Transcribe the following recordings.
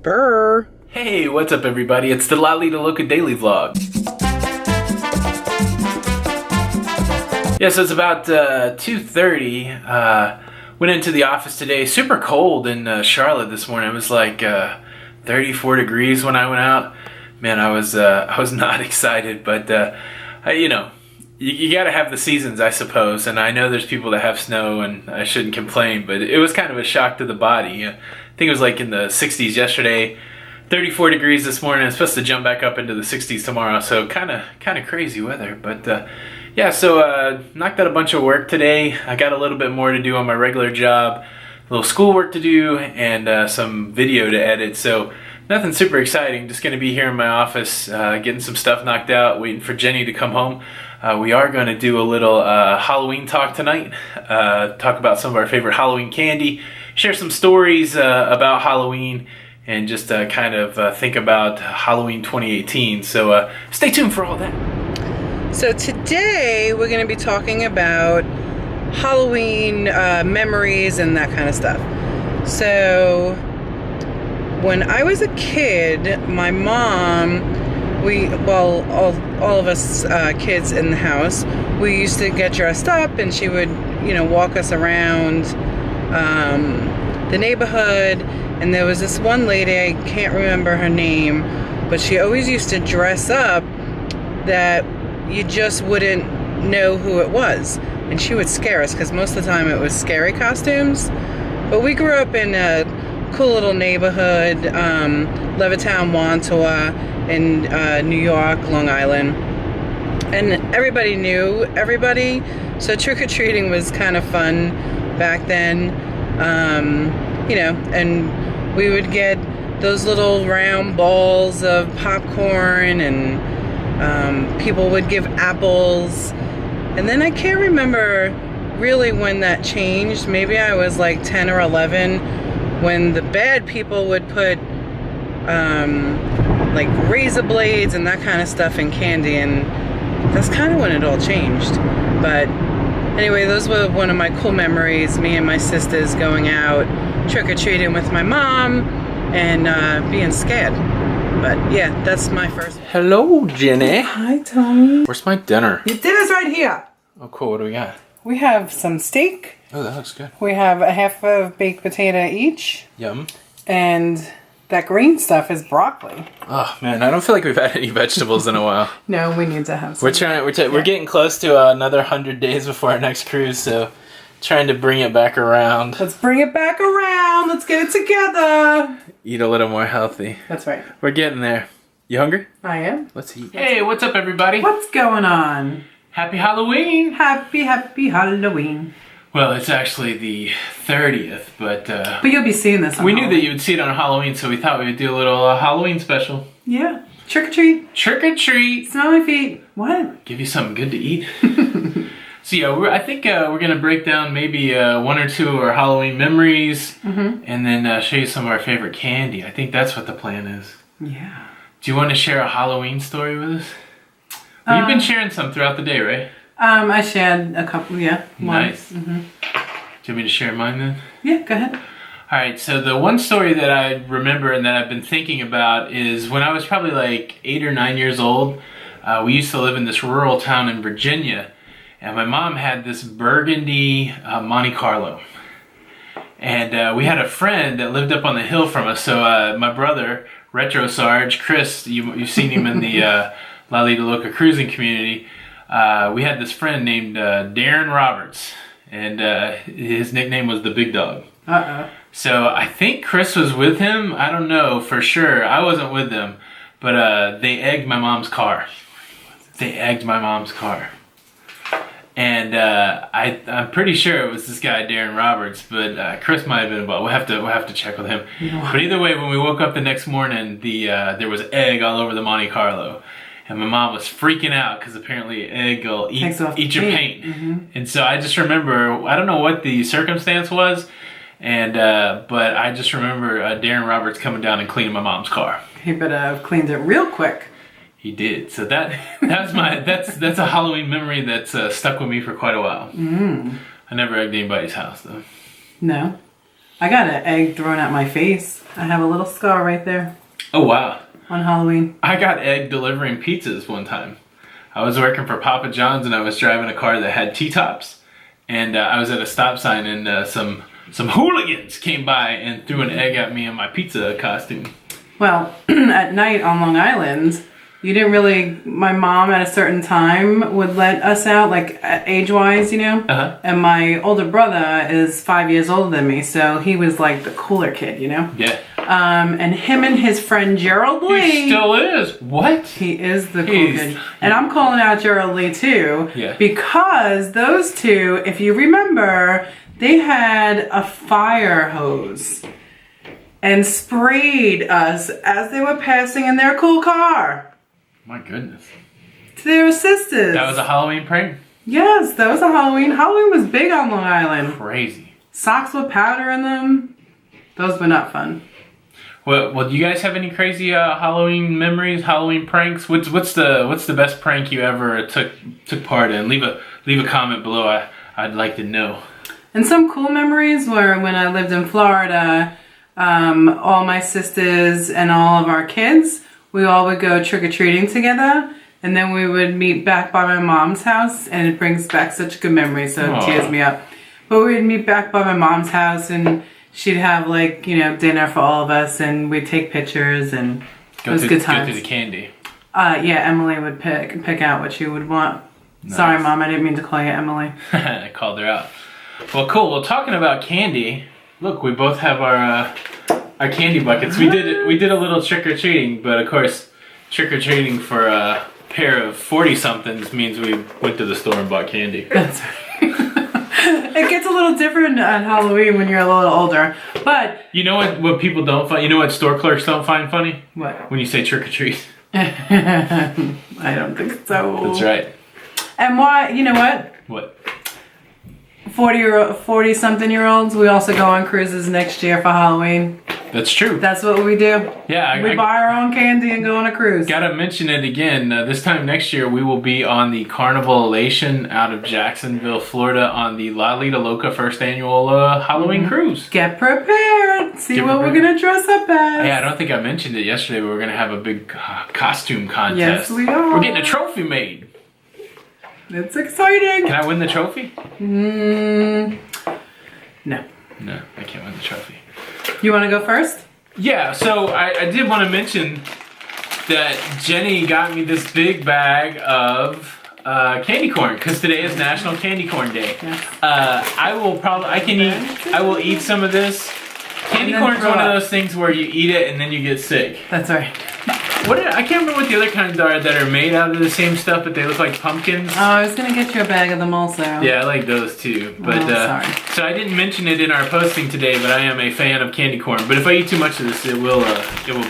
Burr. Hey, what's up everybody? It's the Lido Loca daily vlog. Yeah, so it's about 2:30. Went into the office today. Super cold in Charlotte this morning. It was like 34 degrees when I went out. Man, I was not excited, but you got to have the seasons, I suppose. And I know there's people that have snow, and I shouldn't complain, but it was kind of a shock to the body. I think it was like in the 60s yesterday, 34 degrees this morning. It's supposed to jump back up into the 60s tomorrow, so kind of crazy weather. But yeah, so knocked out a bunch of work today. I got a little bit more to do on my regular job, a little schoolwork to do, and some video to edit. So nothing super exciting. Just going to be here in my office, getting some stuff knocked out, waiting for Jenny to come home. We are going to do a little Halloween talk tonight, talk about some of our favorite Halloween candy, share some stories about Halloween, and just kind of think about Halloween 2018. So stay tuned for all that. So today we're going to be talking about Halloween memories and that kind of stuff. So when I was a kid, my mom, all of us kids in the house, we used to get dressed up, and she would, walk us around the neighborhood. And there was this one lady, I can't remember her name, but she always used to dress up that you just wouldn't know who it was. And she would scare us, because most of the time it was scary costumes. But we grew up in a cool little neighborhood, Levittown, Wantua, in New York, Long Island. And everybody knew everybody, so trick-or-treating was kind of fun back then. And we would get those little round balls of popcorn, and people would give apples. And then I can't remember really when that changed. Maybe I was like 10 or 11 when the bad people would put like razor blades and that kind of stuff in candy, and that's kind of when it all changed. But anyway, those were one of my cool memories, me and my sisters going out trick-or-treating with my mom and being scared. But yeah, that's my first. Hello, Jenny. Hi, Tommy. Where's my dinner? Your dinner's right here. Oh, cool. What do we got? We have some steak. Oh, that looks good. We have a half of baked potato each. Yum. And that green stuff is broccoli. Oh man, I don't feel like we've had any vegetables in a while. No, we need to have some. We're getting close to another 100 days before our next cruise, so trying to bring it back around. Let's bring it back around. Let's get it together. Eat a little more healthy. That's right. We're getting there. You hungry? I am. Let's eat. Hey, what's up everybody? What's going on? Happy Halloween! Happy Halloween. Well, it's actually the 30th, but you'll be seeing this on we knew that you would see it on Halloween, so we thought we would do a little Halloween special. Yeah. Trick or treat. Trick or treat. Smell my feet. What? Give you something good to eat. So yeah, I think we're going to break down maybe one or two of our Halloween memories, and then show you some of our favorite candy. I think that's what the plan is. Yeah. Do you want to share a Halloween story with us? Well, you've been sharing some throughout the day, right? I shared a couple, yeah. Nice. Do you want me to share mine then? Yeah, go ahead. Alright, so the one story that I remember and that I've been thinking about is when I was probably like 8 or 9 years old. We used to live in this rural town in Virginia, and my mom had this burgundy Monte Carlo. And we had a friend that lived up on the hill from us, so my brother, Retro Sarge, Chris, you've seen him in the Lido Loca cruising community. We had this friend named Darren Roberts, and his nickname was the Big Dog. Uh-oh. So I think Chris was with him. I don't know for sure. I wasn't with them, but they egged my mom's car. And I'm pretty sure it was this guy Darren Roberts, but Chris might have been involved. We'll have to check with him. But either way, when we woke up the next morning, there was egg all over the Monte Carlo. And my mom was freaking out because apparently egg will eat your paint. And so I just remember, I don't know what the circumstance was, and but I just remember Darren Roberts coming down and cleaning my mom's car. He better have cleaned it real quick. He did. So that's a Halloween memory that's stuck with me for quite a while. I never egged anybody's house though. No. I got an egg thrown at my face. I have a little scar right there. Oh, wow. On Halloween. I got egg delivering pizzas one time. I was working for Papa John's and I was driving a car that had T-tops. And I was at a stop sign and some hooligans came by and threw an egg at me in my pizza costume. Well, at night on Long Island, you didn't really, my mom at a certain time would let us out, like age-wise, you know? Uh-huh. And my older brother is 5 years older than me, so he was like the cooler kid, you know? Yeah. And him and his friend Gerald Lee. He still is. What? He is the cool kid. And I'm calling out Gerald Lee too. Yeah. Because those two, if you remember, they had a fire hose and sprayed us as they were passing in their cool car. My goodness. To their sisters. That was a Halloween prank? Yes, that was a Halloween. Halloween was big on Long Island. Crazy. Socks with powder in them. Those were not fun. Well, do you guys have any crazy Halloween memories, Halloween pranks? What's the best prank you ever took part in? Leave a comment below. I'd like to know. And some cool memories were when I lived in Florida. All my sisters and all of our kids, we all would go trick-or-treating together, and then we would meet back by my mom's house, and it brings back such good memories, so it tears me up. But we'd meet back by my mom's house, and she'd have, like, you know, dinner for all of us, and we'd take pictures, and it was good times. Go through the candy. Yeah, Emily would pick out what she would want. Nice. Sorry, Mom, I didn't mean to call you Emily. I called her out. Well, cool. Well, talking about candy, look, we both have our candy buckets. We did a little trick-or-treating, but of course, trick-or-treating for a pair of 40-somethings means we went to the store and bought candy. That's right. It gets a little different on Halloween when you're a little older, but... You know what people don't find? You know what store clerks don't find funny? What? When you say trick-or-treat. I don't think so. That's right. And why, you know what? What? 40-something-year-olds, we also go on cruises next year for Halloween. That's true. That's what we do. Yeah. We buy our own candy and go on a cruise. Gotta mention it again. This time next year, we will be on the Carnival Elation out of Jacksonville, Florida on the Lido Loca first annual Halloween cruise. Get prepared. See what we're going to dress up as. Yeah, I don't think I mentioned it yesterday, but we're going to have a big costume contest. Yes, we are. We're getting a trophy made. It's exciting. Can I win the trophy? No. No, I can't win the trophy. You want to go first? Yeah, so I did want to mention that Jenny got me this big bag of candy corn because today is National Candy Corn Day. Yes. I will eat some of this. Candy corn is one of those things where you eat it and then you get sick. That's right. I can't remember what the other kinds are that are made out of the same stuff, but they look like pumpkins. Oh, I was gonna get you a bag of them also. Yeah, I like those too. But sorry. So I didn't mention it in our posting today, but I am a fan of candy corn. But if I eat too much of this, it will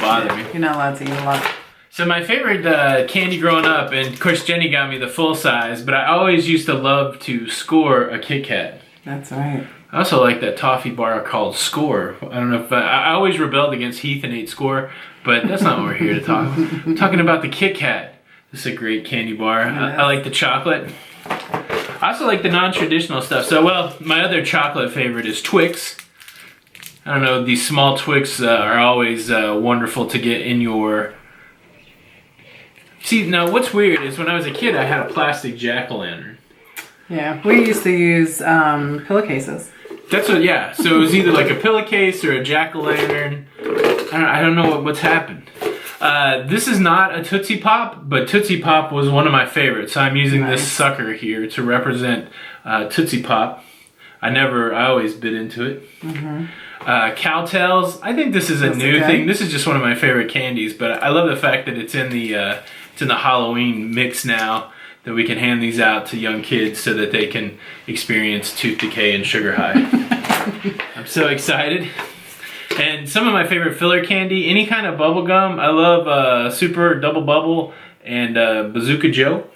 bother me. You're not allowed to eat a lot. So my favorite candy growing up, and of course Jenny got me the full size, but I always used to love to score a Kit Kat. That's right. I also like that toffee bar called Score. I don't know if I always rebelled against Heath and ate Score, but that's not what we're here to talk about. I'm talking about the Kit Kat. This is a great candy bar. I like the chocolate. I also like the non-traditional stuff. So, well, my other chocolate favorite is Twix. I don't know, these small Twix are always wonderful to get in your... See, now what's weird is when I was a kid, I had a plastic jack-o'-lantern. Yeah, we used to use pillowcases. That's what, yeah. So it was either like a pillowcase or a jack-o'-lantern. I don't know what's happened. This is not a Tootsie Pop, but Tootsie Pop was one of my favorites. So I'm using this sucker here to represent Tootsie Pop. I always bit into it. Mm-hmm. Cowtails. I think this is a new thing. This is just one of my favorite candies, but I love the fact that it's in the Halloween mix now. That we can hand these out to young kids so that they can experience tooth decay and sugar high. I'm so excited. And some of my favorite filler candy, any kind of bubble gum. I love Super Double Bubble and Bazooka Joe.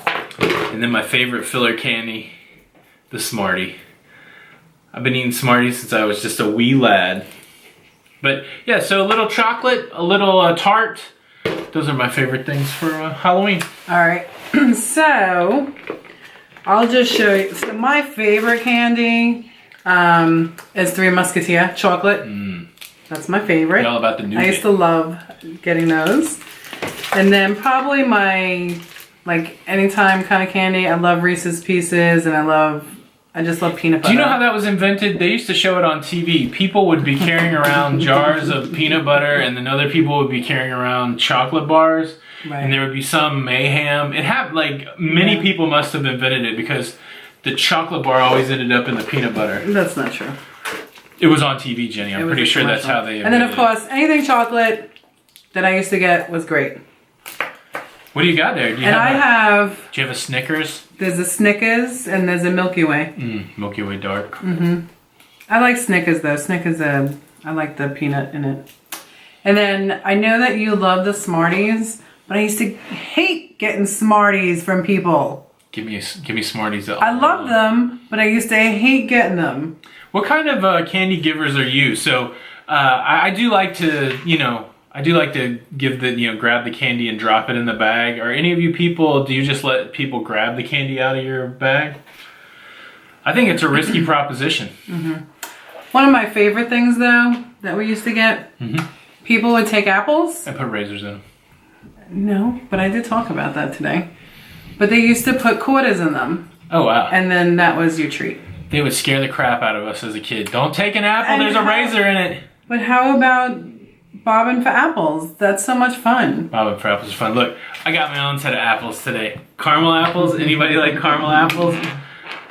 And then my favorite filler candy, the Smartie. I've been eating Smarties since I was just a wee lad. But yeah, so a little chocolate, a little tart. Those are my favorite things for Halloween. All right. So, I'll just show you. So my favorite candy is Three Musketeer chocolate. That's my favorite. You're all about the nougat. I used to love getting those. And then probably my, like, anytime kind of candy, I love Reese's Pieces, and I just love peanut butter. Do you know how that was invented? They used to show it on TV. People would be carrying around jars of peanut butter, and then other people would be carrying around chocolate bars. Right. And there would be some mayhem. It happened, like, many people must have invented it because the chocolate bar always ended up in the peanut butter. That's not true. It was on TV, Jenny. I'm pretty sure that's how they invented it. And then, of course, anything chocolate that I used to get was great. What do you got there? Do you have a Snickers? There's a Snickers and there's a Milky Way. Milky Way dark. I like Snickers though. Snickers, I like the peanut in it. And then I know that you love the Smarties, but I used to hate getting Smarties from people. Give me Smarties. I love them, but I used to hate getting them. What kind of candy givers are you? So I do like to, give grab the candy and drop it in the bag. Are any of you people, do you just let people grab the candy out of your bag? I think it's a risky proposition. One of my favorite things though, that we used to get, people would take apples. And put razors in them. No, but I did talk about that today. But they used to put quarters in them. Oh wow. And then that was your treat. They would scare the crap out of us as a kid. Don't take an apple, there's a razor in it. But how about bobbing for apples? That's so much fun. Bobbing for apples is fun. Look, I got my own set of apples today. Caramel apples. Anybody like caramel apples?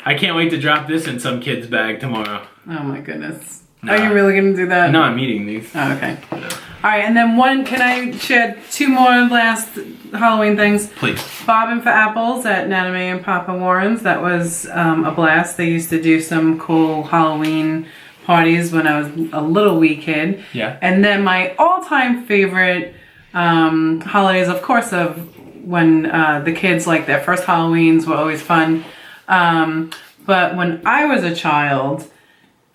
I can't wait to drop this in some kid's bag tomorrow. Oh my goodness. Nah. Are you really going to do that? No, I'm eating these. Oh, okay. Yeah. All right, and then can I share two more last Halloween things? Please. Bobbing for apples at Nana Mae and Papa Warren's. That was a blast. They used to do some cool Halloween parties when I was a little wee kid. Yeah. And then my all-time favorite holidays, of course, of when the kids, like their first Halloweens were always fun. But when I was a child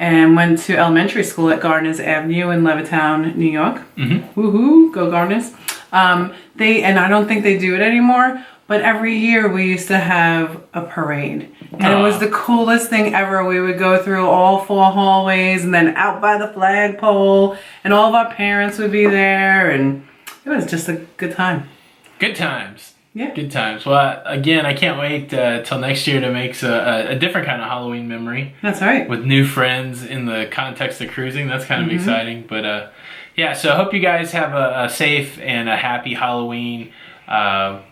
and went to elementary school at Gardner's Avenue in Levittown, New York. Woohoo, go Gardner's. And I don't think they do it anymore, but every year we used to have a parade. And it was the coolest thing ever. We would go through all 4 hallways and then out by the flagpole, and all of our parents would be there, and it was just a good time. Good times. Yeah. Good times. Well, again, I can't wait till next year to make a different kind of Halloween memory. That's right. With new friends in the context of cruising. That's kind of exciting. But yeah, so I hope you guys have a safe and a happy Halloween. And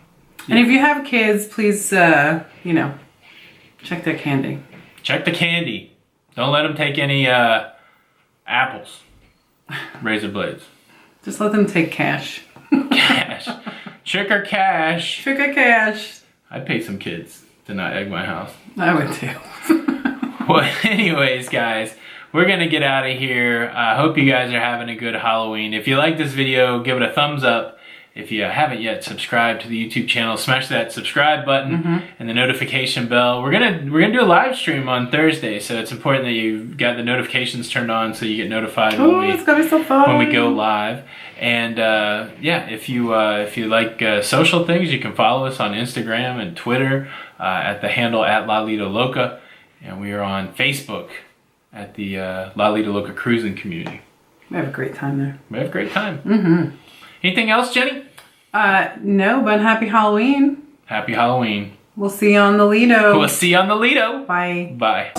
if you have kids, please, check their candy. Check the candy. Don't let them take any apples. Razor blades. Just let them take cash. Cash. Trick or cash. Trick or cash. I'd pay some kids to not egg my house. I would too. Well, anyways, guys, we're going to get out of here. I hope you guys are having a good Halloween. If you like this video, give it a thumbs up. If you haven't yet subscribed to the YouTube channel, smash that subscribe button and the notification bell. We're gonna do a live stream on Thursday, so it's important that you've got the notifications turned on so you get notified it's gonna be so fun when we go live. And yeah, if you like social things, you can follow us on Instagram and Twitter at the handle at Lido Loca, and we are on Facebook at the Lido Loca Cruising Community. We have a great time there. We have a great time. Anything else, Jenny? No, but happy Halloween. Happy Halloween. We'll see you on the Lido. We'll see you on the Lido. Bye. Bye.